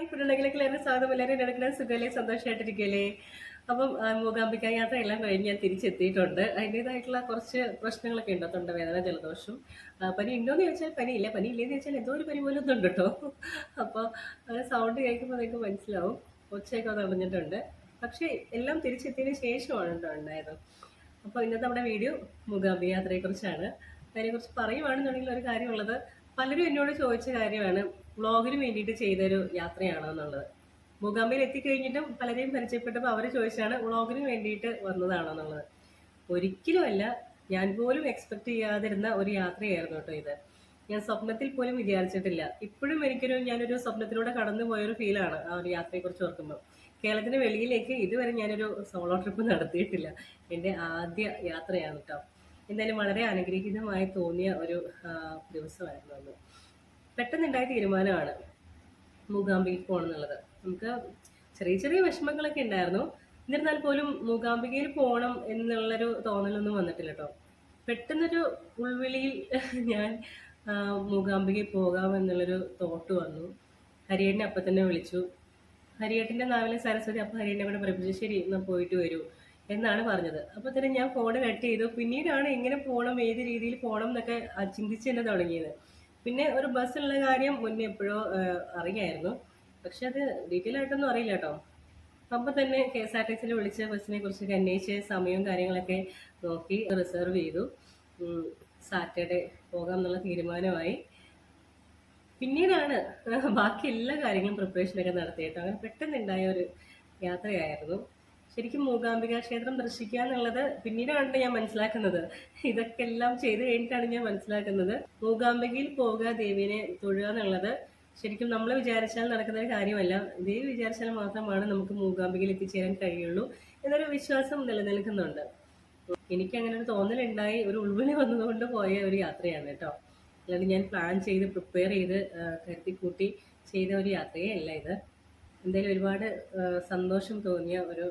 ഇപ്പോഴുണ്ടെങ്കിലൊക്കെ എല്ലാവരും സ്വാഗതം. എല്ലാവരും നടക്കുന്ന സുഖമല്ലേ, സന്തോഷമായിട്ടിരിക്കല്ലേ? അപ്പം മൂകാംബിക യാത്ര എല്ലാം കഴിഞ്ഞ് ഞാൻ തിരിച്ചെത്തിയിട്ടുണ്ട്. അതിൻ്റെതായിട്ടുള്ള കുറച്ച് പ്രശ്നങ്ങളൊക്കെ ഉണ്ട്, തൊണ്ടവേദന, ജലദോഷം. പനി ഉണ്ടോയെന്ന് ചോദിച്ചാൽ പനിയില്ല, പനി ഇല്ലെന്ന് ചോദിച്ചാൽ എന്തോ ഒരു പനി പോലും ഒന്നും ഉണ്ട് കേട്ടോ. അപ്പോൾ സൗണ്ട് കേൾക്കുമ്പോൾ നിങ്ങൾക്ക് മനസ്സിലാവും, ഒച്ചയൊക്കെ തടഞ്ഞിട്ടുണ്ട്. പക്ഷേ എല്ലാം തിരിച്ചെത്തിയതിന് ശേഷമാണ് കേട്ടോ ഉണ്ടായത്. അപ്പോൾ ഇന്നത്തെ നമ്മുടെ വീഡിയോ മൂകാംബിക യാത്രയെക്കുറിച്ചാണ്. അതിനെക്കുറിച്ച് പറയുവാണെന്നുണ്ടെങ്കിൽ ഒരു കാര്യമുള്ളത്, പലരും എന്നോട് ചോദിച്ച കാര്യമാണ്, വ്ളോഗിന് വേണ്ടിയിട്ട് ചെയ്തൊരു യാത്രയാണോ എന്നുള്ളത്. മൂകാംബികയിൽ എത്തിക്കഴിഞ്ഞിട്ടും പലരെയും പരിചയപ്പെട്ടപ്പോൾ അവർ ചോദിച്ചാണ് വ്ളോഗിന് വേണ്ടിയിട്ട് വന്നതാണോ എന്നുള്ളത്. ഒരിക്കലുമല്ല, ഞാൻ പോലും എക്സ്പെക്ട് ചെയ്യാതിരുന്ന ഒരു യാത്രയായിരുന്നു കേട്ടോ ഇത്. ഞാൻ സ്വപ്നത്തിൽ പോലും വിചാരിച്ചിട്ടില്ല. ഇപ്പോഴും ഞാനൊരു സ്വപ്നത്തിലൂടെ കടന്നു പോയൊരു ഫീലാണ് ആ ഒരു യാത്രയെക്കുറിച്ച് ഓർക്കുമ്പോൾ. കേരളത്തിന് വെളിയിലേക്ക് ഇതുവരെ ഞാനൊരു സോളോ ട്രിപ്പ് നടത്തിയിട്ടില്ല. എൻ്റെ ആദ്യ യാത്രയാണ് കേട്ടോ. എന്തായാലും വളരെ അനുഗ്രഹീതമായി തോന്നിയ ഒരു ദിവസമായിരുന്നു അന്ന്. പെട്ടെന്നുണ്ടായ തീരുമാനമാണ് മൂകാംബികയ്ക്ക് പോകണം എന്നുള്ളത്. നമുക്ക് ചെറിയ ചെറിയ വിഷമങ്ങളൊക്കെ ഉണ്ടായിരുന്നു. എന്നിരുന്നാൽ പോലും മൂകാംബികയിൽ പോകണം എന്നുള്ളൊരു തോന്നലൊന്നും വന്നിട്ടില്ല കേട്ടോ. പെട്ടെന്നൊരു ഉൾവിളിയിൽ ഞാൻ മൂകാംബികയിൽ പോകാം എന്നുള്ളൊരു തോട്ട് വന്നു. ഹരിയേട്ടനെ അപ്പം തന്നെ വിളിച്ചു. ഹരിയേട്ടൻ്റെ നാവിലെ സരസ്വതി അപ്പം ഹരിയേട്ടനെ കൂടെ പഠിപ്പിച്ചു, ശരി എന്നാൽ പോയിട്ട് വരൂ എന്നാണ് പറഞ്ഞത്. അപ്പോൾ തന്നെ ഞാൻ ഫോൺ കട്ട് ചെയ്തു. പിന്നീടാണ് എങ്ങനെ പോകണം, ഏത് രീതിയിൽ പോകണം എന്നൊക്കെ ചിന്തിച്ച് തന്നെ തുടങ്ങിയത്. പിന്നെ ഒരു ബസ്സുള്ള കാര്യം മുന്നേ എപ്പോഴോ അറിയായിരുന്നു, പക്ഷെ അത് ഡീറ്റെയിൽ ആയിട്ടൊന്നും അറിയില്ല കേട്ടോ. അപ്പം തന്നെ KSRTCയിൽ വിളിച്ച് ബസ്സിനെ കുറിച്ചൊക്കെ അന്വേഷിച്ച് സമയവും കാര്യങ്ങളൊക്കെ നോക്കി റിസർവ് ചെയ്തു. സാറ്റർഡേ പോകാം എന്നുള്ള തീരുമാനമായി. പിന്നീടാണ് ബാക്കി എല്ലാ കാര്യങ്ങളും പ്രിപ്പറേഷനൊക്കെ നടത്തിയിട്ടോ. അങ്ങനെ പെട്ടെന്നുണ്ടായ ഒരു യാത്രയായിരുന്നു. ശരിക്കും മൂകാംബിക ക്ഷേത്രം ദർശിക്കുക എന്നുള്ളത് പിന്നീടാണ് ഞാൻ മനസ്സിലാക്കുന്നത്. ഇതൊക്കെ എല്ലാം ചെയ്ത് കഴിഞ്ഞിട്ടാണ് ഞാൻ മനസ്സിലാക്കുന്നത്, മൂകാംബികയിൽ പോകുക, ദേവീനെ തൊഴുക എന്നുള്ളത് ശരിക്കും നമ്മൾ വിചാരിച്ചാൽ നടക്കുന്ന ഒരു കാര്യമല്ല. ദേവി വിചാരിച്ചാൽ മാത്രമാണ് നമുക്ക് മൂകാംബികയിൽ എത്തിച്ചേരാൻ കഴിയുള്ളൂ എന്നൊരു വിശ്വാസം നിലനിൽക്കുന്നുണ്ട്. എനിക്ക് അങ്ങനെ ഒരു തോന്നലുണ്ടായി, ഒരു ഉൾവിളി വന്നതുകൊണ്ട് പോയ ഒരു യാത്രയാണ് കേട്ടോ. അല്ലാതെ ഞാൻ പ്ലാൻ ചെയ്ത് പ്രിപ്പയർ ചെയ്ത് കരുതിക്കൂട്ടി ചെയ്ത ഒരു യാത്രയേ അല്ല ഇത്. എന്തായാലും ഒരുപാട് സന്തോഷം തോന്നിയ ഒരു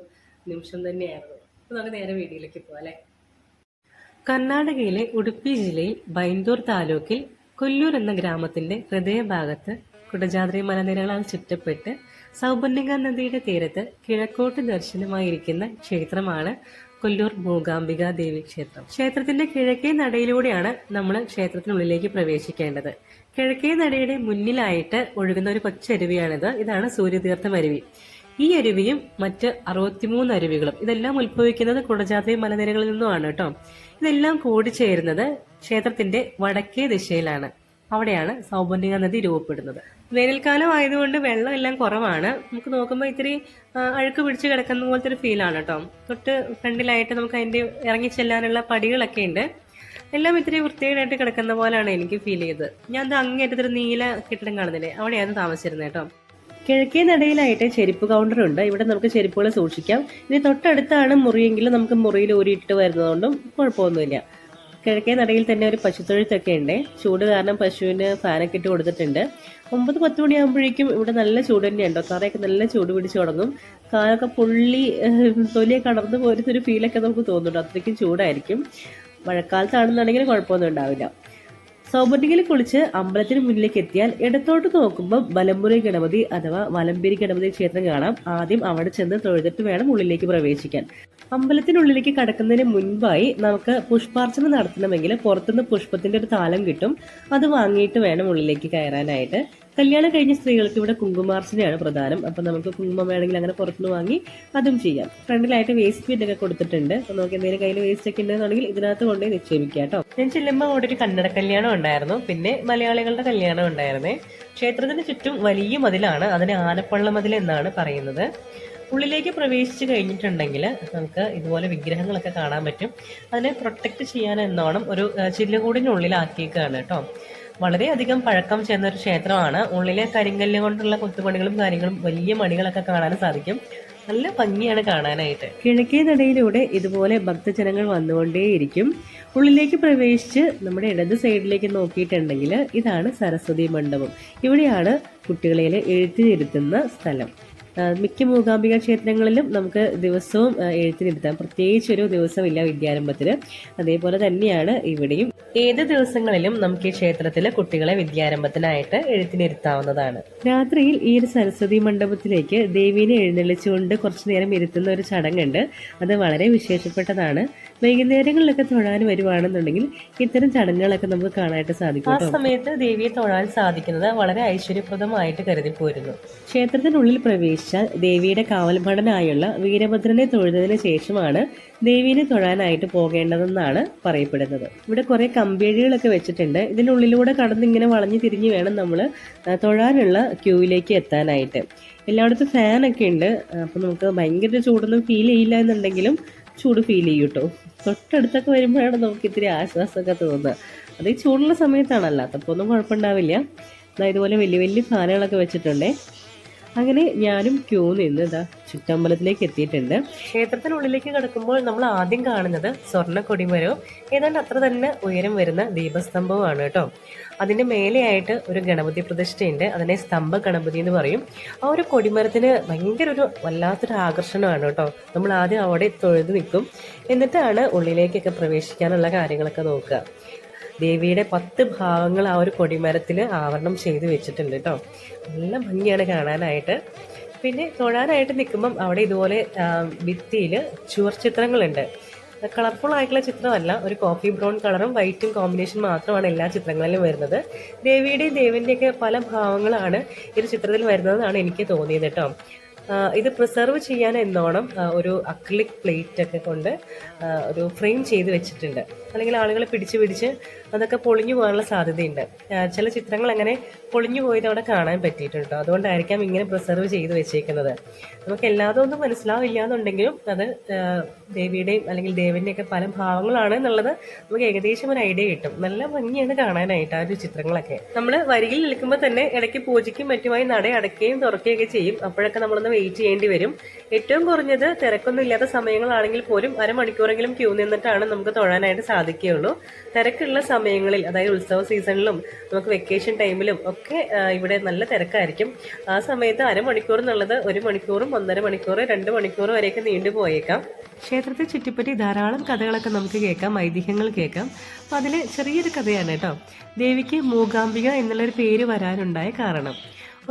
നിമിഷം തന്നെയായിരുന്നു. അപ്പോൾ നമുക്ക് നേരെ വീഡിയോയിലേക്ക് പോകാം അല്ലേ. കർണാടകയിലെ ഉടുപ്പി ജില്ലയിൽ ബൈന്ദൂർ താലൂക്കിൽ കൊല്ലൂർ എന്ന ഗ്രാമത്തിന്റെ ഹൃദയഭാഗത്ത് കുടജാദ്രി മലനിരകളാൽ ചുറ്റപ്പെട്ട് സൗപർണിക നദിയുടെ തീരത്ത് കിഴക്കോട്ട് ദർശനമായിരിക്കുന്ന ക്ഷേത്രമാണ് കൊല്ലൂർ മൂകാംബിക ദേവി ക്ഷേത്രം. ക്ഷേത്രത്തിന്റെ കിഴക്കേ നടയിലൂടെയാണ് നമ്മൾ ക്ഷേത്രത്തിനുള്ളിലേക്ക് പ്രവേശിക്കേണ്ടത്. കിഴക്കേ നടയുടെ മുന്നിലായിട്ട് ഒഴുകുന്ന ഒരു കൊച്ചരുവിയാണിത്. ഇതാണ് സൂര്യതീർത്ഥം അരുവി. ഈ അരുവിയും മറ്റ് 63 അരുവികളും ഇതെല്ലാം ഉത്ഭവിക്കുന്നത് കുടജാദ്രി മലനിരകളിൽ നിന്നുമാണ് കേട്ടോ. ഇതെല്ലാം കൂടിച്ചേരുന്നത് ക്ഷേത്രത്തിന്റെ വടക്കേ ദിശയിലാണ്. അവിടെയാണ് സൗപർണിക നദി രൂപപ്പെടുന്നത്. വേനൽക്കാലം ആയതുകൊണ്ട് വെള്ളം എല്ലാം കുറവാണ്. നമുക്ക് നോക്കുമ്പോൾ ഇത്തിരി അഴുക്ക് പിടിച്ച് കിടക്കുന്ന പോലത്തെ ഒരു ഫീലാണ് കേട്ടോ. തൊട്ട് ഫ്രണ്ടിലായിട്ട് നമുക്ക് അതിന്റെ ഇറങ്ങി ചെല്ലാനുള്ള പടികളൊക്കെ ഉണ്ട്. എല്ലാം ഇത്തിരി വൃത്തികേടായിട്ട് കിടക്കുന്ന പോലെയാണ് എനിക്ക് ഫീൽ ചെയ്തത്. ഞാൻ അങ്ങേറ്റത്തൊരു നീല കെട്ടിടം കാണുന്നില്ലേ, അവിടെയാണ് താമസിച്ചിരുന്നത് കേട്ടോ. കിഴക്കേ നടയിലായിട്ട് ചെരുപ്പ് കൗണ്ടർ ഉണ്ട്. ഇവിടെ നമുക്ക് ചെരുപ്പുകൾ സൂക്ഷിക്കാം. ഇനി തൊട്ടടുത്താണ് മുറിയെങ്കിലും നമുക്ക് മുറിയിൽ ഊരിയിട്ട് വരുന്നതുകൊണ്ടും കുഴപ്പമൊന്നുമില്ല. കിഴക്കേ നടയിൽ തന്നെ ഒരു പശുത്തൊഴുത്തൊക്കെ ഉണ്ട്. ചൂട് കാരണം പശുവിന് ഫാനൊക്കെ ഇട്ട് കൊടുത്തിട്ടുണ്ട്. 9-10 മണിയാകുമ്പോഴേക്കും ഇവിടെ നല്ല ചൂട് തന്നെയുണ്ടോ. തറയൊക്കെ നല്ല ചൂട് പിടിച്ച് തുടങ്ങും. കാലൊക്കെ പൊള്ളി തൊലിയൊക്കെ അടർന്നു പോരുന്നൊരു ഫീലൊക്കെ നമുക്ക് തോന്നുന്നുണ്ട്. അത്രയ്ക്കും ചൂടായിരിക്കും. മഴക്കാലത്താണെന്നുണ്ടെങ്കിൽ കുഴപ്പമൊന്നും ഉണ്ടാവില്ല. സൗപർണികയിൽ കുളിച്ച് അമ്പലത്തിന് മുന്നിലേക്ക് എത്തിയാൽ ഇടത്തോട്ട് നോക്കുമ്പോൾ വലമ്പുരി ഗണപതി അഥവാ വലമ്പിരി ഗണപതി ക്ഷേത്രം കാണാം. ആദ്യം അവിടെ ചെന്ന് തൊഴുതിട്ട് വേണം ഉള്ളിലേക്ക് പ്രവേശിക്കാൻ. അമ്പലത്തിനുള്ളിലേക്ക് കടക്കുന്നതിന് മുൻപായി നമുക്ക് പുഷ്പാർച്ചന നടത്തണമെങ്കിൽ പുറത്തുനിന്ന് പുഷ്പത്തിന്റെ ഒരു താലം കിട്ടും. അത് വാങ്ങിയിട്ട് വേണം ഉള്ളിലേക്ക് കയറാനായിട്ട്. കല്യാണം കഴിഞ്ഞ സ്ത്രീകൾക്ക് ഇവിടെ കുങ്കുമാർച്ചനയാണ് പ്രധാനം. അപ്പൊ നമുക്ക് കുങ്കുമം വേണമെങ്കിൽ അങ്ങനെ പുറത്തുനിന്ന് വാങ്ങി അതും ചെയ്യാം. ഫ്രണ്ടിലായിട്ട് വേസ്റ്റ് ബിൻ ഒക്കെ കൊടുത്തിട്ടുണ്ട്. അപ്പൊ നമുക്ക് എന്തെങ്കിലും കയ്യിൽ വേസ്റ്റ് ഒക്കെ ഉണ്ടെന്നുണ്ടെങ്കിൽ ഇതിനകത്ത് കൊണ്ടുപോയി നിക്ഷേപിക്കാം കേട്ടോ. ഞാൻ ചെല്ലുമ്പോൾ അവിടെ ഒരു കന്നഡ കല്യാണം ഉണ്ടായിരുന്നു, പിന്നെ മലയാളികളുടെ കല്യാണം ഉണ്ടായിരുന്നേ. ക്ഷേത്രത്തിന് ചുറ്റും വലിയ മതിലാണ്, അതിന് ആനപ്പള്ള മതിൽ എന്നാണ് പറയുന്നത്. ഉള്ളിലേക്ക് പ്രവേശിച്ചു കഴിഞ്ഞിട്ടുണ്ടെങ്കിൽ നമുക്ക് ഇതുപോലെ വിഗ്രഹങ്ങളൊക്കെ കാണാൻ പറ്റും. അതിനെ പ്രൊട്ടക്ട് ചെയ്യാൻ എന്നോണം ഒരു ചില്ലുകൂടിനുള്ളിലാക്കിയേക്കാണ് കേട്ടോ. വളരെയധികം പഴക്കം ചെന്ന ഒരു ക്ഷേത്രമാണ്. ഉള്ളിലെ കരിങ്കല്ല് കൊണ്ടുള്ള കൊത്തുപണികളും കാര്യങ്ങളും വലിയ മണികളൊക്കെ കാണാൻ സാധിക്കും. നല്ല ഭംഗിയാണ് കാണാനായിട്ട്. കിഴക്കേ നടയിലൂടെ ഇതുപോലെ ഭക്തജനങ്ങൾ വന്നുകൊണ്ടേയിരിക്കും. ഉള്ളിലേക്ക് പ്രവേശിച്ച് നമ്മുടെ ഇടത് സൈഡിലേക്ക് നോക്കിയിട്ടുണ്ടെങ്കിൽ ഇതാണ് സരസ്വതി മണ്ഡപം. ഇവിടെയാണ് കുട്ടികളെ എഴുത്തിനിരുത്തുന്ന സ്ഥലം. മിക്ക മൂകാംബിക ക്ഷേത്രങ്ങളിലും നമുക്ക് ദിവസവും എഴുത്തിനിരുത്താം. പ്രത്യേകിച്ചൊരു ദിവസമില്ല വിദ്യാരംഭത്തിന്. അതേപോലെ തന്നെയാണ് ഇവിടെയും. ഏത് ദിവസങ്ങളിലും നമുക്ക് ഈ ക്ഷേത്രത്തിലെ കുട്ടികളെ വിദ്യാരംഭത്തിനായിട്ട് എഴുത്തിനിരുത്താവുന്നതാണ്. രാത്രിയിൽ ഈ ഒരു സരസ്വതി മണ്ഡപത്തിലേക്ക് ദേവീനെ എഴുന്നള്ളിച്ചുകൊണ്ട് കുറച്ചു നേരം ഇരുത്തുന്ന ഒരു ചടങ്ങുണ്ട്. അത് വളരെ വിശേഷപ്പെട്ടതാണ്. വൈകുന്നേരങ്ങളിലൊക്കെ തൊഴാൻ വരുവാണെന്നുണ്ടെങ്കിൽ ഇത്തരം ചടങ്ങുകളൊക്കെ നമുക്ക് കാണാനായിട്ട് സാധിക്കും. ആ സമയത്ത് ദേവിയെ തൊഴാൻ സാധിക്കുന്നത് വളരെ ഐശ്വര്യപ്രദമായിട്ട് കരുതിപ്പോരുന്നു. ക്ഷേത്രത്തിനുള്ളിൽ പ്രവേശിച്ചാൽ ദേവിയുടെ കാവൽഭടനായുള്ള വീരഭദ്രനെ തൊഴുന്നതിന് ശേഷമാണ് ദേവീനെ തൊഴാനായിട്ട് പോകേണ്ടതെന്നാണ് പറയപ്പെടുന്നത്. ഇവിടെ കുറെ കമ്പിയഴികളൊക്കെ വെച്ചിട്ടുണ്ട്. ഇതിനുള്ളിലൂടെ കടന്നിങ്ങനെ വളഞ്ഞു തിരിഞ്ഞ് വേണം നമ്മൾ തൊഴാനുള്ള ക്യൂവിലേക്ക് എത്താനായിട്ട്. എല്ലായിടത്തും ഫാനൊക്കെ ഉണ്ട്. അപ്പം നമുക്ക് ഭയങ്കര ചൂടൊന്നും ഫീൽ ചെയ്യില്ല എന്നുണ്ടെങ്കിലും ചൂട് ഫീൽ ചെയ്യും കേട്ടോ. തൊട്ടടുത്തൊക്കെ വരുമ്പോഴാണ് നമുക്ക് ഇത്തിരി ആശ്വാസമൊക്കെ തോന്നുക. അത് ഈ ചൂടുള്ള സമയത്താണല്ലോ, അപ്പോൾ ഒന്നും കുഴപ്പമുണ്ടാവില്ല. ഇതുപോലെ വലിയ വലിയ ഫാനുകളൊക്കെ വെച്ചിട്ടുണ്ടേ. അങ്ങനെ ഞാനും ക്യൂ നിന്ന് ചുറ്റമ്പലത്തിലേക്ക് എത്തിയിട്ടുണ്ട്. ക്ഷേത്രത്തിനുള്ളിലേക്ക് കിടക്കുമ്പോൾ നമ്മൾ ആദ്യം കാണുന്നത് സ്വർണ്ണ കൊടിമരവും ഏതാണ്ട് അത്ര തന്നെ ഉയരം വരുന്ന ദീപസ്തംഭവുമാണ് കേട്ടോ. അതിന്റെ മേലെയായിട്ട് ഒരു ഗണപതി പ്രതിഷ്ഠയുണ്ട്. അതിനെ സ്തംഭ ഗണപതി എന്ന് പറയും. ആ ഒരു കൊടിമരത്തിന് ഭയങ്കര ഒരു വല്ലാത്തൊരു ആകർഷണമാണ് കേട്ടോ. നമ്മൾ ആദ്യം അവിടെ തൊഴുത് നിൽക്കും, എന്നിട്ടാണ് ഉള്ളിലേക്കൊക്കെ പ്രവേശിക്കാനുള്ള കാര്യങ്ങളൊക്കെ നോക്കുക. ദേവിയുടെ 10 ഭാവങ്ങൾ ആ ഒരു കൊടിമരത്തിൽ ആവരണം ചെയ്ത് വെച്ചിട്ടുണ്ട് കേട്ടോ. നല്ല ഭംഗിയാണ് കാണാനായിട്ട്. പിന്നെ തൊഴാനായിട്ട് നിൽക്കുമ്പം അവിടെ ഇതുപോലെ ഭിത്തിയിൽ ചുവർ ചിത്രങ്ങളുണ്ട്. കളർഫുൾ ആയിട്ടുള്ള ചിത്രമല്ല, ഒരു കോഫി ബ്രൗൺ കളറും വൈറ്റും കോമ്പിനേഷൻ മാത്രമാണ് എല്ലാ ചിത്രങ്ങളിലും വരുന്നത്. ദേവിയുടെയും ദേവന്റെയൊക്കെ പല ഭാവങ്ങളാണ് ഈ ചിത്രത്തിൽ വരുന്നതെന്നാണ് എനിക്ക് തോന്നിയത് കേട്ടോ. ഇത് പ്രിസർവ് ചെയ്യാൻ എന്നോണം ഒരു അക്രിലിക് പ്ലേറ്റ് ഒക്കെ കൊണ്ട് ഒരു ഫ്രെയിം ചെയ്ത് വെച്ചിട്ടുണ്ട്. അല്ലെങ്കിൽ ആളുകൾ പിടിച്ച് അതൊക്കെ പൊളിഞ്ഞു പോകാനുള്ള സാധ്യതയുണ്ട്. ചില ചിത്രങ്ങൾ അങ്ങനെ പൊളിഞ്ഞു പോയത് അവിടെ കാണാൻ പറ്റിയിട്ടുണ്ട്. അതുകൊണ്ടായിരിക്കാം ഇങ്ങനെ പ്രിസർവ് ചെയ്ത് വെച്ചേക്കുന്നത്. നമുക്ക് എല്ലാതും ഒന്നും മനസ്സിലാവില്ല എന്നുണ്ടെങ്കിലും അത് ദേവിയുടെയും അല്ലെങ്കിൽ ദേവന്റെയൊക്കെ പല ഭാവങ്ങളാണ് എന്നുള്ളത് നമുക്ക് ഏകദേശം ഒരു ഐഡിയ കിട്ടും. നല്ല ഭംഗിയാണ് കാണാനായിട്ട് ആ ഒരു ചിത്രങ്ങളൊക്കെ. നമ്മൾ വരികിൽ നിൽക്കുമ്പോൾ തന്നെ ഇടയ്ക്ക് പൂജയ്ക്കും മറ്റുമായി നട അടയ്ക്കുകയും തുറക്കുകയൊക്കെ ചെയ്യും. അപ്പോഴൊക്കെ നമ്മളൊന്ന് വെയിറ്റ് ചെയ്യേണ്ടി വരും. ഏറ്റവും കുറഞ്ഞത് തിരക്കൊന്നും ഇല്ലാത്ത സമയങ്ങളാണെങ്കിൽ പോലും അരമണിക്കൂറെങ്കിലും ക്യൂ നിന്നിട്ടാണ് നമുക്ക് തൊഴാനായിട്ട് സാധിക്കുകയുള്ളൂ. തിരക്കുള്ള സമയങ്ങളിൽ, അതായത് ഉത്സവ സീസണിലും നമുക്ക് വെക്കേഷൻ ടൈമിലും ഒക്കെ ഇവിടെ നല്ല തിരക്കായിരിക്കും. ആ സമയത്ത് അരമണിക്കൂർ എന്നുള്ളത് 1 മണിക്കൂറും 1.5 മണിക്കൂർ 2 മണിക്കൂർ വരെയൊക്കെ നീണ്ടുപോയേക്കാം. ക്ഷേത്രത്തെ ചുറ്റിപ്പറ്റി ധാരാളം കഥകളൊക്കെ നമുക്ക് കേൾക്കാം, ഐതിഹ്യങ്ങൾ കേൾക്കാം. അപ്പം അതിൽ ചെറിയൊരു കഥയാണ് കേട്ടോ. ദേവിക്ക് മൂകാംബിക എന്നുള്ളൊരു പേര് വരാനുണ്ടായ കാരണം,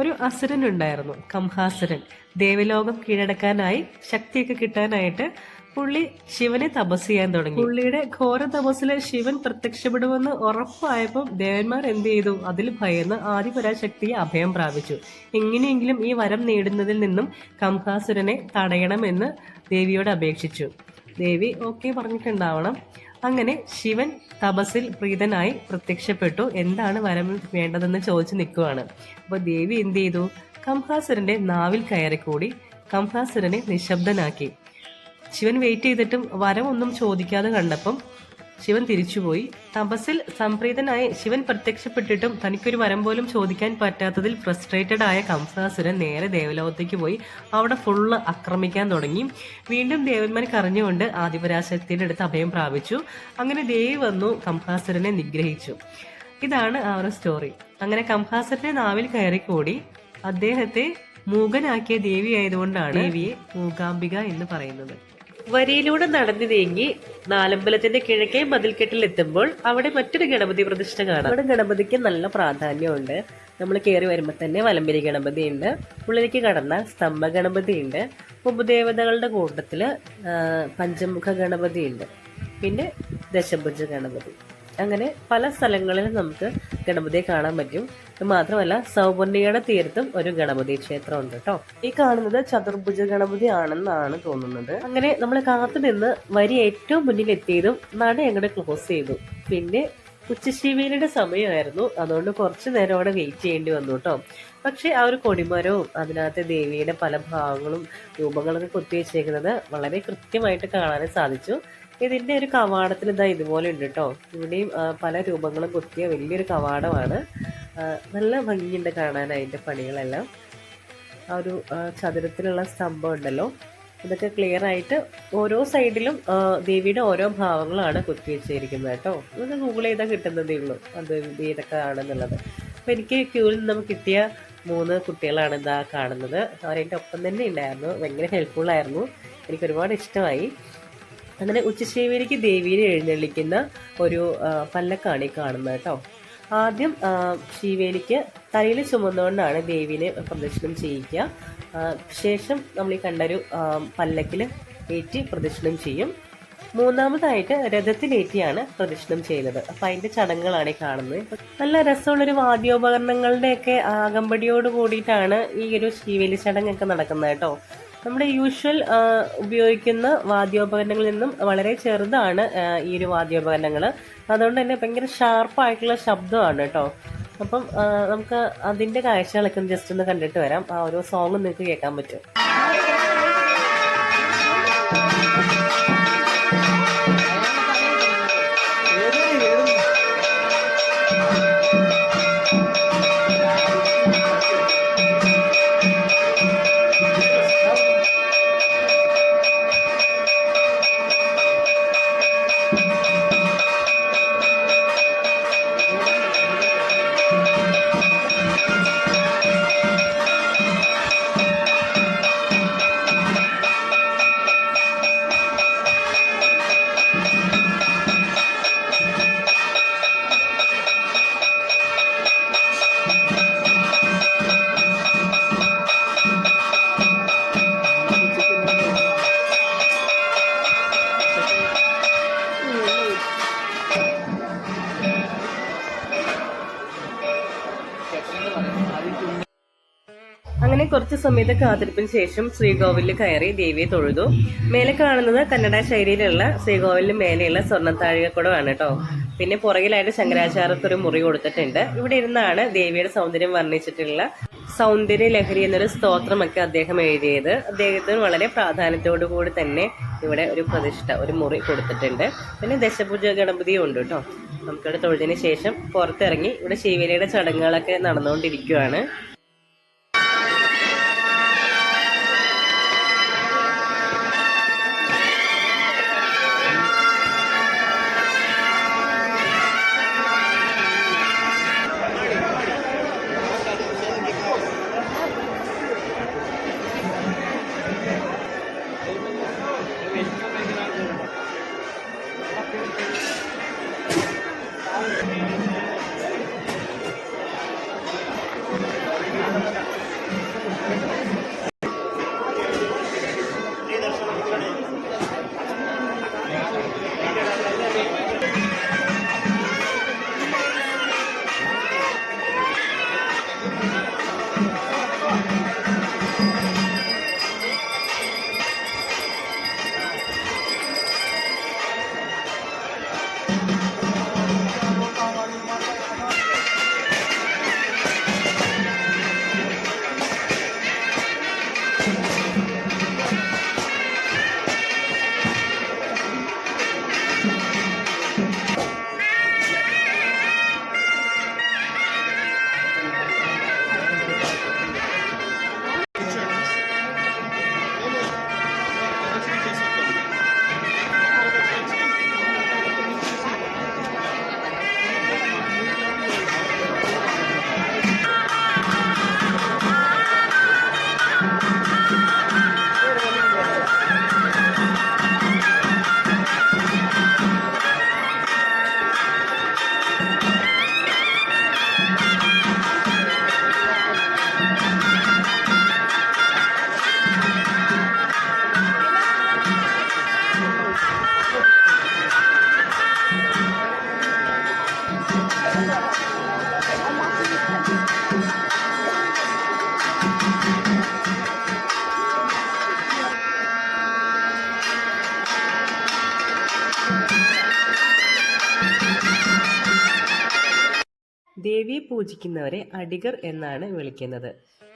ഒരു അസുരനുണ്ടായിരുന്നു, കംഹാസുരൻ. ദേവലോകം കീഴടക്കാനായി ശക്തിയൊക്കെ കിട്ടാനായിട്ട് പുള്ളി ശിവനെ തപസ് ചെയ്യാൻ തുടങ്ങി. പുള്ളിയുടെ ഘോര തപസ്സില് ശിവൻ പ്രത്യക്ഷപ്പെടുമെന്ന് ഉറപ്പായപ്പോൾ ദേവന്മാർ എന്ത് ചെയ്തു? അതിൽ ഭയന്ന് ആദിപരാശക്തിയെ അഭയം പ്രാപിച്ചു. എങ്ങനെയെങ്കിലും ഈ വരം നേടുന്നതിൽ നിന്നും കംഹാസുരനെ തടയണമെന്ന് ദേവിയോട് അപേക്ഷിച്ചു. ദേവി ഓക്കെ പറഞ്ഞിട്ടുണ്ടാവണം. അങ്ങനെ ശിവൻ തപസ്സിൽ പ്രീതനായി പ്രത്യക്ഷപ്പെട്ടു. എന്താണ് വരം വേണ്ടതെന്ന് ചോദിച്ചു നിൽക്കുവാണ്. അപ്പോൾ ദേവി എന്ത് ചെയ്തു? കംഹാസുരന്റെ നാവിൽ കയറിക്കൂടി കംഹാസുരനെ നിശബ്ദനാക്കി. ശിവൻ വെയിറ്റ് ചെയ്തിട്ടും വരം ഒന്നും ചോദിക്കാതെ കണ്ടപ്പം ശിവൻ തിരിച്ചുപോയി. തപസ്സിൽ സംപ്രീതനായി ശിവൻ പ്രത്യക്ഷപ്പെട്ടിട്ടും തനിക്കൊരു വരം പോലും ചോദിക്കാൻ പറ്റാത്തതിൽ ഫ്രസ്ട്രേറ്റഡ് ആയ കംസാസുരൻ നേരെ ദേവലോകത്തേക്ക് പോയി അവിടെ ഫുള്ള് ആക്രമിക്കാൻ തുടങ്ങി. വീണ്ടും ദേവന്മാർ കരഞ്ഞുകൊണ്ട് ആദിപരാശക്തിയുടെ അടുത്ത് അഭയം പ്രാപിച്ചു. അങ്ങനെ ദേവി വന്നു കംഹാസുരനെ നിഗ്രഹിച്ചു. ഇതാണ് ആ ഒരു സ്റ്റോറി. അങ്ങനെ കംഹാസുരന്റെ നാവിൽ കയറിക്കൂടി അദ്ദേഹത്തെ മൂകനാക്കിയ ദേവി ആയതുകൊണ്ടാണ് ദേവിയെ മൂകാംബിക എന്ന് പറയുന്നത്. വരിയിലൂടെ നടന്നു നീങ്ങി നാലമ്പലത്തിന്റെ കിഴക്കേ മതിൽക്കെട്ടിൽ എത്തുമ്പോൾ അവിടെ മറ്റൊരു ഗണപതി പ്രതിഷ്ഠ കാണാം. അവിടെ ഗണപതിക്ക് നല്ല പ്രാധാന്യമുണ്ട്. നമ്മൾ കയറി വരുമ്പോൾ തന്നെ വലമ്പരി ഗണപതി ഉണ്ട്, ഉള്ളിലേക്ക് കടന്ന സ്തംഭ ഗണപതി ഉണ്ട്, ഉപദേവതകളുടെ കൂട്ടത്തില് പഞ്ചമുഖ ഗണപതി ഉണ്ട്, പിന്നെ ദശഭുജ ഗണപതി. അങ്ങനെ പല സ്ഥലങ്ങളിലും നമുക്ക് ഗണപതിയെ കാണാൻ പറ്റും. ഇത് മാത്രമല്ല സൗപർണികയുടെ തീരത്തും ഒരു ഗണപതി ക്ഷേത്രം ഉണ്ട് കേട്ടോ. ഈ കാണുന്നത് ചതുർഭുജ ഗണപതി ആണെന്നാണ് തോന്നുന്നത്. അങ്ങനെ നമ്മൾ കാത്തു നിന്ന് വരി ഏറ്റവും മുന്നിൽ എത്തിയതും നട അങ്ങോട്ട് ക്ലോസ് ചെയ്തു. പിന്നെ ഉച്ചശീവേലിയുടെ സമയമായിരുന്നു, അതുകൊണ്ട് കുറച്ചു നേരം അവിടെ വെയിറ്റ് ചെയ്യേണ്ടി വന്നു കേട്ടോ. പക്ഷെ ആ ഒരു കൊടിമരവും അതിനകത്ത് ദേവിയുടെ പല ഭാവങ്ങളും രൂപങ്ങളൊക്കെ കൊത്തിവെച്ചേക്കുന്നത് വളരെ കൃത്യമായിട്ട് കാണാനും സാധിച്ചു. ഇതിന്റെ ഒരു കവാടത്തിൽ ഇതാ ഇതുപോലെ ഉണ്ട് കേട്ടോ. ഇവിടെയും പല രൂപങ്ങളും കൊത്തിയ വലിയൊരു കവാടമാണ്. നല്ല ഭംഗിയുണ്ട് കാണാനായിട്ട് പണികളെല്ലാം. ആ ഒരു ചതുരത്തിലുള്ള സ്തംഭം ഉണ്ടല്ലോ, ഇതൊക്കെ ക്ലിയർ ആയിട്ട് ഓരോ സൈഡിലും ദേവിയുടെ ഓരോ ഭാവങ്ങളാണ് കൊത്തിവെച്ചിരിക്കുന്നത് കേട്ടോ. ഇതൊക്കെ ഗൂഗിൾ ചെയ്താൽ കിട്ടുന്നതേ ഉള്ളൂ അത് ഏതൊക്കെ ആണെന്നുള്ളത്. അപ്പം എനിക്ക് ക്യൂവിൽ നിന്നും കിട്ടിയ 3 കുട്ടികളാണ് ഇതാ കാണുന്നത്. അവരെൻ്റെ ഒപ്പം തന്നെ ഉണ്ടായിരുന്നു. ഭയങ്കര ഹെൽപ്ഫുൾ ആയിരുന്നു. എനിക്ക് ഒരുപാട് ഇഷ്ടമായി. അങ്ങനെ ഉച്ചശേവേലിക്ക് ദേവീനെ എഴുന്നള്ളിക്കുന്ന ഒരു പല്ലക്കാണ് ഈ കാണുന്നത് കേട്ടോ. ആദ്യം ശീവേലിക്ക് തലയിൽ ചുമന്നുകൊണ്ടാണ് ദേവീനെ പ്രദക്ഷിണം ചെയ്യിക്കുക. ശേഷം നമ്മൾ ഈ കണ്ടൊരു പല്ലക്കിൽ ഏറ്റി പ്രദക്ഷിണം ചെയ്യും. മൂന്നാമതായിട്ട് രഥത്തിലേറ്റിയാണ് പ്രദക്ഷിണം ചെയ്യുന്നത്. അപ്പൊ അതിന്റെ ചടങ്ങുകളാണ് ഈ കാണുന്നത്. നല്ല രസമുള്ളൊരു വാദ്യോപകരണങ്ങളുടെയൊക്കെ ആകമ്പടിയോട് കൂടിയിട്ടാണ് ഈ ഒരു ശീവേലി ചടങ്ങൊക്കെ നടക്കുന്നത് കേട്ടോ. നമ്മുടെ യൂഷ്വൽ ഉപയോഗിക്കുന്ന വാദ്യോപകരണങ്ങളിൽ നിന്നും വളരെ ചെറുതാണ് ഈ ഒരു വാദ്യോപകരണങ്ങൾ. അതുകൊണ്ട് തന്നെ ഭയങ്കര ഷാർപ്പായിട്ടുള്ള ശബ്ദമാണ് കേട്ടോ. അപ്പം നമുക്ക് അതിന്റെ കാഴ്ചകളൊക്കെ ജസ്റ്റ് ഒന്ന് കണ്ടിട്ട് വരാം. ആ ഓരോ സോങ് നിങ്ങൾക്ക് കേൾക്കാൻ പറ്റും. അങ്ങനെ കുറച്ച് സമയത്ത് കാത്തിരിപ്പിന് ശേഷം ശ്രീകോവിലിൽ കയറി ദേവിയെ തൊഴുതു. മേലെ കാണുന്നത് കന്നഡ ശൈലിയിലുള്ള ശ്രീകോവിലിന് മേലെയുള്ള സ്വർണ്ണത്താഴികക്കുടമാണ് കേട്ടോ. പിന്നെ പുറകിലായിട്ട് ശങ്കരാചാര്യർക്ക് ഒരു മുറി കൊടുത്തിട്ടുണ്ട്. ഇവിടെ ഇരുന്നാണ് ദേവിയുടെ സൗന്ദര്യം വർണ്ണിച്ചിട്ടുള്ള സൗന്ദര്യ ലഹരി എന്നൊരു സ്തോത്രമൊക്കെ അദ്ദേഹം എഴുതിയത്. അദ്ദേഹത്തിന് വളരെ പ്രാധാന്യത്തോടു കൂടി തന്നെ ഇവിടെ ഒരു പ്രതിഷ്ഠ, ഒരു മുറി കൊടുത്തിട്ടുണ്ട്. പിന്നെ ദശഭുജ ഗണപതിയും ഉണ്ട് കേട്ടോ. നമുക്കിവിടെ തൊഴുതിന് ശേഷം പുറത്തിറങ്ങി ഇവിടെ ശിവേലിയുടെ ചടങ്ങുകളൊക്കെ നടന്നുകൊണ്ടിരിക്കുകയാണ്. ദേവിയെ പൂജിക്കുന്നവരെ അടികർ എന്നാണ് വിളിക്കുന്നത്.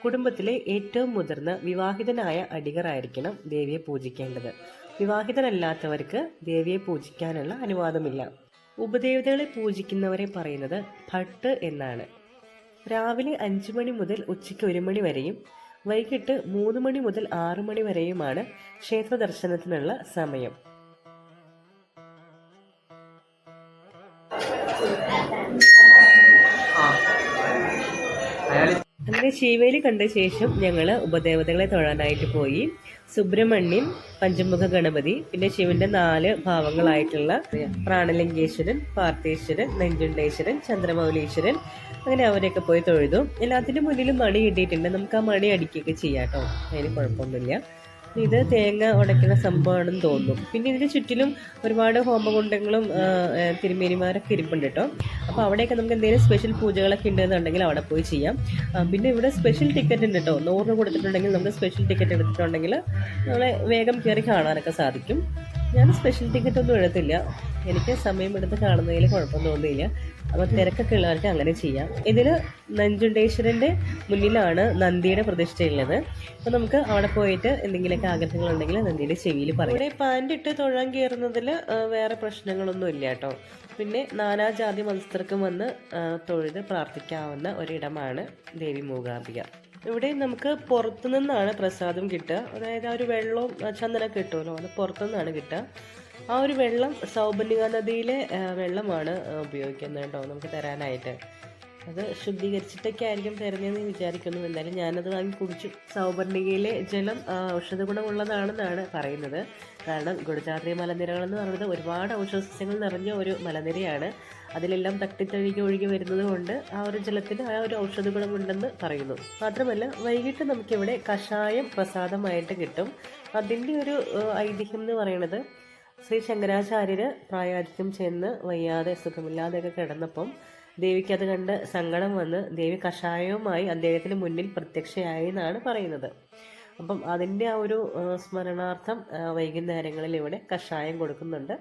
കുടുംബത്തിലെ ഏറ്റവും മുതിർന്ന വിവാഹിതനായ അടികർ ആയിരിക്കണം ദേവിയെ പൂജിക്കേണ്ടത്. വിവാഹിതരല്ലാത്തവർക്ക് ദേവിയെ പൂജിക്കാനുള്ള അനുവാദമില്ല. ഉപദേവതകളെ പൂജിക്കുന്നവരെ പറയുന്നത് ഭട്ട് എന്നാണ്. രാവിലെ 5 മണി മുതൽ ഉച്ചയ്ക്ക് 1 മണി വരെയും വൈകിട്ട് 3 മണി മുതൽ 6 മണി വരെയുമാണ് ക്ഷേത്ര ദർശനത്തിനുള്ള സമയം. അങ്ങനെ ശിവേലി കണ്ട ശേഷം ഞങ്ങൾ ഉപദേവതകളെ തൊഴാനായിട്ട് പോയി. സുബ്രഹ്മണ്യൻ, പഞ്ചമുഖ ഗണപതി, പിന്നെ ശിവന്റെ 4 ഭാവങ്ങളായിട്ടുള്ള പ്രാണലിംഗേശ്വരൻ, പാർത്ഥേശ്വരൻ, നെഞ്ചുണ്ടേശ്വരൻ, ചന്ദ്രമൗലീശ്വരൻ, അങ്ങനെ അവരെയൊക്കെ പോയി തൊഴുതു. എല്ലാത്തിനും മുന്നിലും മണി കിട്ടിയിട്ടുണ്ട്. നമുക്ക് ആ മണി അടിക്കുകയൊക്കെ ചെയ്യാം കേട്ടോ, അതിന് കുഴപ്പമൊന്നുമില്ല. ഇത് തേങ്ങ ഉടയ്ക്കുന്ന സംഭവമാണെന്ന് തോന്നുന്നു. പിന്നെ ഇതിന് ചുറ്റിലും ഒരുപാട് ഹോമകുണ്ടങ്ങളും തിരുമേനിമാരൊക്കെ ഇരിപ്പുണ്ട് കേട്ടോ. അപ്പോൾ അവിടെയൊക്കെ നമുക്ക് എന്തെങ്കിലും സ്പെഷ്യൽ പൂജകളൊക്കെ ഉണ്ടെന്നുണ്ടെങ്കിൽ അവിടെ പോയി ചെയ്യാം. പിന്നെ ഇവിടെ സ്പെഷ്യൽ ടിക്കറ്റ് ഉണ്ട് കേട്ടോ. 100 രൂപ കൊടുത്തിട്ടുണ്ടെങ്കിൽ നമുക്ക് സ്പെഷ്യൽ ടിക്കറ്റ് എടുത്തിട്ടുണ്ടെങ്കിൽ നമ്മളെ വേഗം കയറി കാണാനൊക്കെ സാധിക്കും. ഞാൻ സ്പെഷ്യൽ ടിക്കറ്റ് ഒന്നും എടുത്തില്ല, എനിക്ക് സമയമെടുത്ത് കാണുന്നതിൽ കുഴപ്പം തോന്നിയില്ല. അപ്പോൾ തിരക്കൊക്കെ ഉള്ളവർക്ക് അങ്ങനെ ചെയ്യാം. ഇതിൽ നഞ്ചുണ്ടേശ്വരൻ്റെ മുന്നിലാണ് നന്ദിയുടെ പ്രതിഷ്ഠയുള്ളത്. അപ്പോൾ നമുക്ക് അവിടെ പോയിട്ട് എന്തെങ്കിലുമൊക്കെ ആഗ്രഹങ്ങളുണ്ടെങ്കിൽ നന്ദിയുടെ ചെവിയിൽ പറയും. ഇവിടെ പാൻ്റ് ഇട്ട് തൊഴാൻ കയറുന്നതിൽ വേറെ പ്രശ്നങ്ങളൊന്നും ഇല്ല കേട്ടോ. പിന്നെ നാനാജാതി മതസ്ഥർക്കും വന്ന് തൊഴുത് പ്രാർത്ഥിക്കാവുന്ന ഒരിടമാണ് ദേവി മൂകാംബിക. ഇവിടെ നമുക്ക് പുറത്തു നിന്നാണ് പ്രസാദം കിട്ടുക. അതായത് ആ ഒരു വെള്ളവും ചന്ദനമൊക്കെ കിട്ടുമല്ലോ, അത് പുറത്തുനിന്നാണ് കിട്ടുക. ആ ഒരു വെള്ളം സൗബർണിക നദിയിലെ വെള്ളമാണ് ഉപയോഗിക്കുന്നത് കേട്ടോ നമുക്ക് തരാനായിട്ട്. അത് ശുദ്ധീകരിച്ചിട്ടൊക്കെ ആയിരിക്കും തരുന്നതെന്ന് വിചാരിക്കുന്നു. എന്തായാലും ഞാനത് വാങ്ങി കുടിച്ചു. സൗബർണികയിലെ ജലം ഔഷധ ഗുണമുള്ളതാണെന്നാണ് പറയുന്നത്. കാരണം ഗുഡജാദ്രി മലനിരകൾ എന്ന് പറയുന്നത് ഒരുപാട് ഔഷധസസ്യങ്ങൾ നിറഞ്ഞ ഒരു മലനിരയാണ്. അതിലെല്ലാം തട്ടിത്തഴുകി ഒഴുകി വരുന്നത് കൊണ്ട് ആ ഒരു ജലത്തിന് ആ ഒരു ഔഷധ ഗുണമുണ്ടെന്ന് പറയുന്നു. മാത്രമല്ല വൈകിട്ട് നമുക്കിവിടെ കഷായം പ്രസാദമായിട്ട് കിട്ടും. അതിൻ്റെ ഒരു ഐതിഹ്യം എന്ന് പറയുന്നത്, ശ്രീ ശങ്കരാചാര്യർ പ്രായാധിക്യം ചെന്ന് വയ്യാതെ സുഖമില്ലാതെയൊക്കെ കിടന്നപ്പം ദേവിക്ക് അത് കണ്ട് സങ്കടം വന്ന് ദേവി കഷായവുമായി അദ്ദേഹത്തിന് മുന്നിൽ പ്രത്യക്ഷയായി എന്നാണ് പറയുന്നത്. അപ്പം അതിൻ്റെ ആ ഒരു സ്മരണാർത്ഥം വൈകുന്നേരങ്ങളിൽ ഇവിടെ കഷായം കൊടുക്കുന്നുണ്ട്.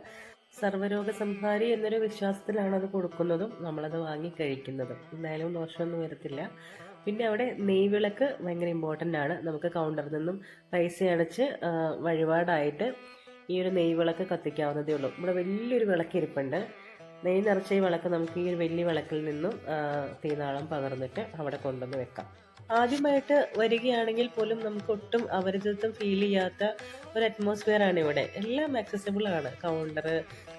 സർവ്വരോഗ സംഹാരി എന്നൊരു വിശ്വാസത്തിലാണ് അത് കൊടുക്കുന്നതും നമ്മളത് വാങ്ങി കഴിക്കുന്നതും. എന്തായാലും ദോഷമൊന്നും വരത്തില്ല. പിന്നെ അവിടെ നെയ്വിളക്ക് ഭയങ്കര ഇമ്പോർട്ടൻ്റ് ആണ്. നമുക്ക് കൗണ്ടറിൽ നിന്നും പൈസ അടച്ച് വഴിപാടായിട്ട് ഈ ഒരു നെയ്വിളക്ക് കത്തിക്കാവുന്നതേ ഉള്ളൂ. ഇവിടെ വലിയൊരു വിളക്കിരിപ്പുണ്ട്. നെയ്യ് നിറച്ച ഈ വിളക്ക് നമുക്ക് ഈ ഒരു വലിയ വിളക്കിൽ നിന്നും തീനാളം പകർന്നിട്ട് അവിടെ കൊണ്ടുവന്ന് വെക്കാം. ആദ്യമായിട്ട് വരികയാണെങ്കിൽ പോലും നമുക്ക് ഒട്ടും അപരിചിതത്വം ഫീൽ ചെയ്യാത്ത ഒരു അറ്റ്മോസ്ഫിയർ ആണ് ഇവിടെ. എല്ലാം ആക്സസിബിൾ ആണ്. കൗണ്ടർ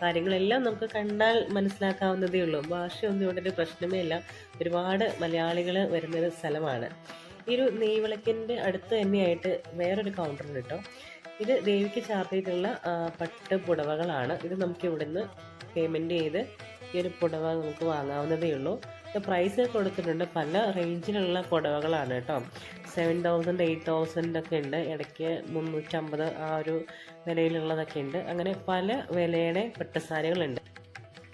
കാര്യങ്ങളെല്ലാം നമുക്ക് കണ്ടാൽ മനസ്സിലാക്കാവുന്നതേ ഉള്ളൂ. ഭാഷയൊന്നും ഇവിടെ ഒരു പ്രശ്നമേ ഇല്ല. ഒരുപാട് മലയാളികൾ വരുന്നൊരു സ്ഥലമാണ്. ഈ ഒരു നെയ്വിളക്കിൻ്റെ അടുത്ത് തന്നെയായിട്ട് വേറൊരു കൗണ്ടർ ഉണ്ട് കേട്ടോ. ഇത് ദേവിക്ക് ചാർത്തിയിട്ടുള്ള പട്ട് പുടവകളാണ്. ഇത് നമുക്ക് ഇവിടുന്ന് പേയ്മെൻറ്റ് ചെയ്ത് ഈ ഒരു പുടവ നമുക്ക് വാങ്ങാവുന്നതേ ഉള്ളൂ. പ്രൈസ് കൊടുത്തിട്ടുണ്ട്. പല റേഞ്ചിലുള്ള പുടവകളാണ് കേട്ടോ. 7000, 8000 ഒക്കെ ഉണ്ട്. ഇടയ്ക്ക് 350 ആ ഒരു വിലയിലുള്ളതൊക്കെ ഉണ്ട്. അങ്ങനെ പല വിലയുടെ പട്ടുസാരികളുണ്ട്.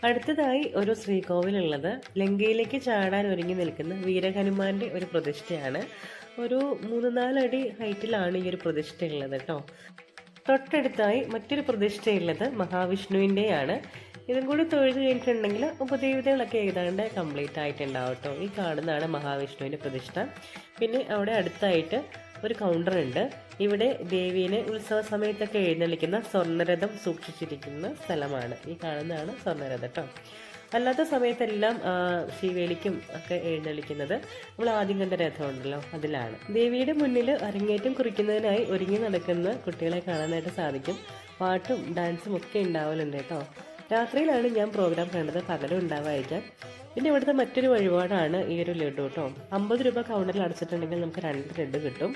അടുത്തതായി ഒരു ശ്രീകോവിലുള്ളത് ലങ്കയിലേക്ക് ചാടാൻ ഒരുങ്ങി നിൽക്കുന്ന വീരഹനുമാന്റെ ഒരു പ്രതിഷ്ഠയാണ്. ഒരു 3-4 അടി ഹൈറ്റിലാണ് ഈ ഒരു പ്രതിഷ്ഠ ഉള്ളത് കേട്ടോ. തൊട്ടടുത്തായി മറ്റൊരു പ്രതിഷ്ഠയുള്ളത് മഹാവിഷ്ണുവിൻ്റെയാണ്. ഇതും കൂടി തൊഴുത് കഴിഞ്ഞിട്ടുണ്ടെങ്കിൽ ഉപദേവതകളൊക്കെ ഏതാണ്ട് കംപ്ലീറ്റ് ആയിട്ടുണ്ടാവും കേട്ടോ. ഈ കാണുന്നതാണ് മഹാവിഷ്ണുവിൻ്റെ പ്രതിഷ്ഠ. പിന്നെ അവിടെ അടുത്തായിട്ട് ഒരു കൗണ്ടർ ഉണ്ട്. ഇവിടെ ദേവീനെ ഉത്സവ സമയത്തൊക്കെ എഴുന്നള്ളിക്കുന്ന സ്വർണ്ണരഥം സൂക്ഷിച്ചിരിക്കുന്ന സ്ഥലമാണ്. ഈ കാണുന്നതാണ് സ്വർണ്ണരഥം കേട്ടോ. അല്ലാത്ത സമയത്തെല്ലാം ശിവേലിക്കും ഒക്കെ എഴുന്നള്ളിക്കുന്നത് നമ്മൾ ആദ്യം കണ്ട രഥമുണ്ടല്ലോ അതിലാണ്. ദേവിയുടെ മുന്നിൽ അരങ്ങേറ്റം കുറിക്കുന്നതിനായി ഒരുങ്ങി നടക്കുന്ന കുട്ടികളെ കാണാനായിട്ട് സാധിക്കും. പാട്ടും ഡാൻസും ഒക്കെ ഉണ്ടാവലുണ്ട് കേട്ടോ. രാത്രിയിലാണ് ഞാൻ പ്രോഗ്രാം കണ്ടത്, പകലും ഉണ്ടാവായിരിക്കാം. പിന്നെ ഇവിടുത്തെ മറ്റൊരു വഴിപാടാണ് ഈ ഒരു ലഡു കേട്ടോ. 50 രൂപ കൗണ്ടറിൽ അടച്ചിട്ടുണ്ടെങ്കിൽ നമുക്ക് 2 ലഡു കിട്ടും.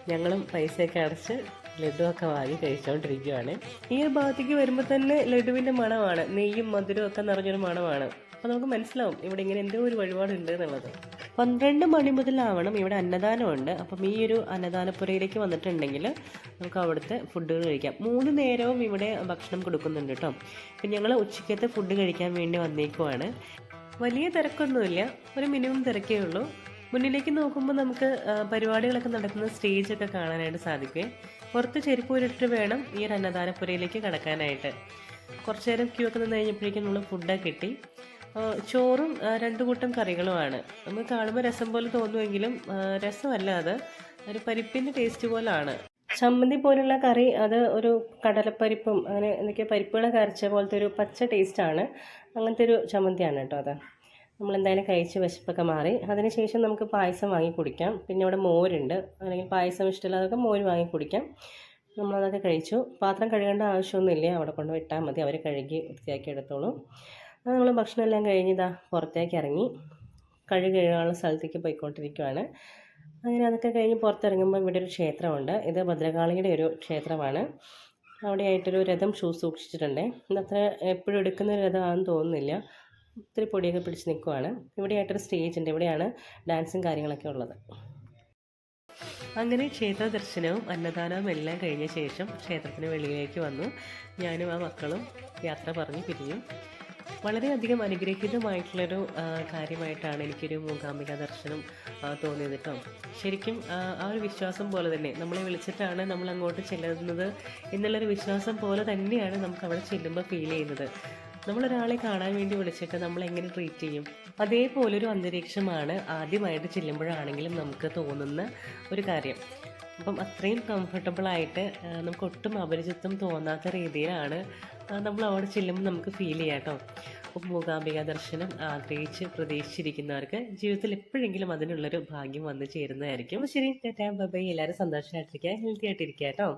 ഞങ്ങളും പൈസയൊക്കെ അടച്ച് ലഡുവൊക്കെ വാങ്ങി കഴിച്ചുകൊണ്ടിരിക്കുകയാണ്. ഈ ഒരു ഭാഗത്തേക്ക് വരുമ്പോൾ തന്നെ ലഡുവിൻ്റെ മണമാണ്. നെയ്യും മധുരവും ഒക്കെ നിറഞ്ഞൊരു മണമാണ്. അപ്പോൾ നമുക്ക് മനസ്സിലാവും ഇവിടെ ഇങ്ങനെ എന്തോ ഒരു വഴിപാടുണ്ട് എന്നുള്ളത്. 12 മണി മുതലാവണം ഇവിടെ അന്നദാനമുണ്ട്. അപ്പം ഈ ഒരു അന്നദാനപ്പുരയിലേക്ക് വന്നിട്ടുണ്ടെങ്കിൽ നമുക്ക് അവിടുത്തെ ഫുഡുകൾ കഴിക്കാം. 3 നേരവും ഇവിടെ ഭക്ഷണം കൊടുക്കുന്നുണ്ട് കേട്ടോ. അപ്പം ഞങ്ങൾ ഉച്ചയ്ക്കത്തെ ഫുഡ് കഴിക്കാൻ വേണ്ടി വന്നേക്കുവാണ്. വലിയ തിരക്കൊന്നുമില്ല, ഒരു മിനിമം തിരക്കേ ഉള്ളൂ. മുന്നിലേക്ക് നോക്കുമ്പോൾ നമുക്ക് പരിപാടികളൊക്കെ നടക്കുന്ന സ്റ്റേജൊക്കെ കാണാനായിട്ട് സാധിക്കും. പുറത്ത് ചെരുപ്പ് ഊരിട്ട് വേണം ഈ ഒരു അന്നദാനപ്പുരയിലേക്ക് കടക്കാനായിട്ട്. കുറച്ച് നേരം ക്യൂ ഒക്കെ നിന്ന് കഴിഞ്ഞപ്പോഴേക്കും നമ്മൾ ഫുഡൊക്കെ കിട്ടി. ചോറും 2 കൂട്ടം കറികളുമാണ്. നമുക്ക് കാണുമ്പോൾ രസം പോലെ തോന്നുമെങ്കിലും രസമല്ല, അത് ഒരു പരിപ്പിൻ്റെ ടേസ്റ്റ് പോലാണ്. ചമ്മന്തി പോലുള്ള കറി, അത് ഒരു കടലപ്പരിപ്പും അങ്ങനെ എന്തൊക്കെയോ പരിപ്പുകളൊക്കെ അരച്ച പോലത്തെ ഒരു പച്ച ടേസ്റ്റാണ്. അങ്ങനത്തെ ഒരു ചമ്മന്തിയാണ് കേട്ടോ അത്. നമ്മളെന്തായാലും കഴിച്ച് വിശപ്പൊക്കെ മാറി. അതിനുശേഷം നമുക്ക് പായസം വാങ്ങി കുടിക്കാം. പിന്നെ ഇവിടെ മോരുണ്ട്, അല്ലെങ്കിൽ പായസം ഇഷ്ടമില്ലാതൊക്കെ മോര് വാങ്ങി കുടിക്കാം. നമ്മളതൊക്കെ കഴിച്ചു. പാത്രം കഴുകേണ്ട ആവശ്യമൊന്നുമില്ല, അവിടെ കൊണ്ട് വിട്ടാൽ മതി, അവർ കഴുകി വൃത്തിയാക്കി എടുത്തോളും. അത് നമ്മൾ ഭക്ഷണം എല്ലാം കഴിഞ്ഞ് പുറത്തേക്ക് ഇറങ്ങി. കഴുകാനുള്ള സ്ഥലത്തേക്ക് പോയിക്കൊണ്ടിരിക്കുകയാണ്. അങ്ങനെ അതൊക്കെ കഴിഞ്ഞ് പുറത്തിറങ്ങുമ്പോൾ ഇവിടെ ഒരു ക്ഷേത്രമുണ്ട്. ഇത് ഭദ്രകാളിയുടെ ഒരു ക്ഷേത്രമാണ്. അവിടെയായിട്ടൊരു രഥം സൂക്ഷിച്ചിട്ടുണ്ട്. ഇതത്ര എപ്പോഴും എടുക്കുന്ന ഒരു രഥമാണെന്ന് തോന്നുന്നില്ല. ഒത്തിരി പൊടിയൊക്കെ പിടിച്ച് നിൽക്കുവാണ്. ഇവിടെയായിട്ടൊരു സ്റ്റേജ് ഉണ്ട്. ഇവിടെയാണ് ഡാൻസും കാര്യങ്ങളൊക്കെ ഉള്ളത്. അങ്ങനെ ക്ഷേത്ര ദർശനവും അന്നദാനവും എല്ലാം കഴിഞ്ഞ ശേഷം ക്ഷേത്രത്തിന് വെളിയിലേക്ക് വന്നു. ഞാനും ആ മക്കളും യാത്ര പറഞ്ഞ് പിരിഞ്ഞു. വളരെയധികം അനുഗ്രഹീതമായിട്ടുള്ളൊരു കാര്യമായിട്ടാണ് എനിക്കൊരു മൂകാംബിക ദർശനം തോന്നിയത് കേട്ടോ. ശരിക്കും ആ ഒരു വിശ്വാസം പോലെ തന്നെ നമ്മളെ വിളിച്ചിട്ടാണ് നമ്മൾ അങ്ങോട്ട് ചെല്ലുന്നത് എന്നുള്ളൊരു വിശ്വാസം പോലെ തന്നെയാണ് നമുക്ക് അവിടെ ചെല്ലുമ്പോൾ ഫീൽ ചെയ്യുന്നത്. നമ്മളൊരാളെ കാണാൻ വേണ്ടി വിളിച്ചിട്ട് നമ്മൾ എങ്ങനെ ട്രീറ്റ് ചെയ്യും, അതേപോലൊരു അന്തരീക്ഷമാണ് ആദ്യമായിട്ട് ചെല്ലുമ്പോഴാണെങ്കിലും നമുക്ക് തോന്നുന്ന ഒരു കാര്യം. അപ്പം അത്രയും കംഫർട്ടബിളായിട്ട് നമുക്ക് ഒട്ടും അപരിചിത്വം തോന്നാത്ത രീതിയിലാണ് നമ്മൾ അവിടെ ചെല്ലുമ്പോൾ നമുക്ക് ഫീൽ ചെയ്യാം കേട്ടോ. അപ്പം മൂകാംബിക ദർശനം ആഗ്രഹിച്ച് പ്രതീക്ഷിച്ചിരിക്കുന്നവർക്ക് ജീവിതത്തിൽ എപ്പോഴെങ്കിലും അതിനുള്ളൊരു ഭാഗ്യം വന്നു ചേരുന്നതായിരിക്കും. ശരി, ടാറ്റാ ബൈ ബൈ. എല്ലാവരും സന്തോഷമായിട്ടിരിക്കുക, ഹെൽത്തി ആയിട്ടിരിക്കുക കേട്ടോ.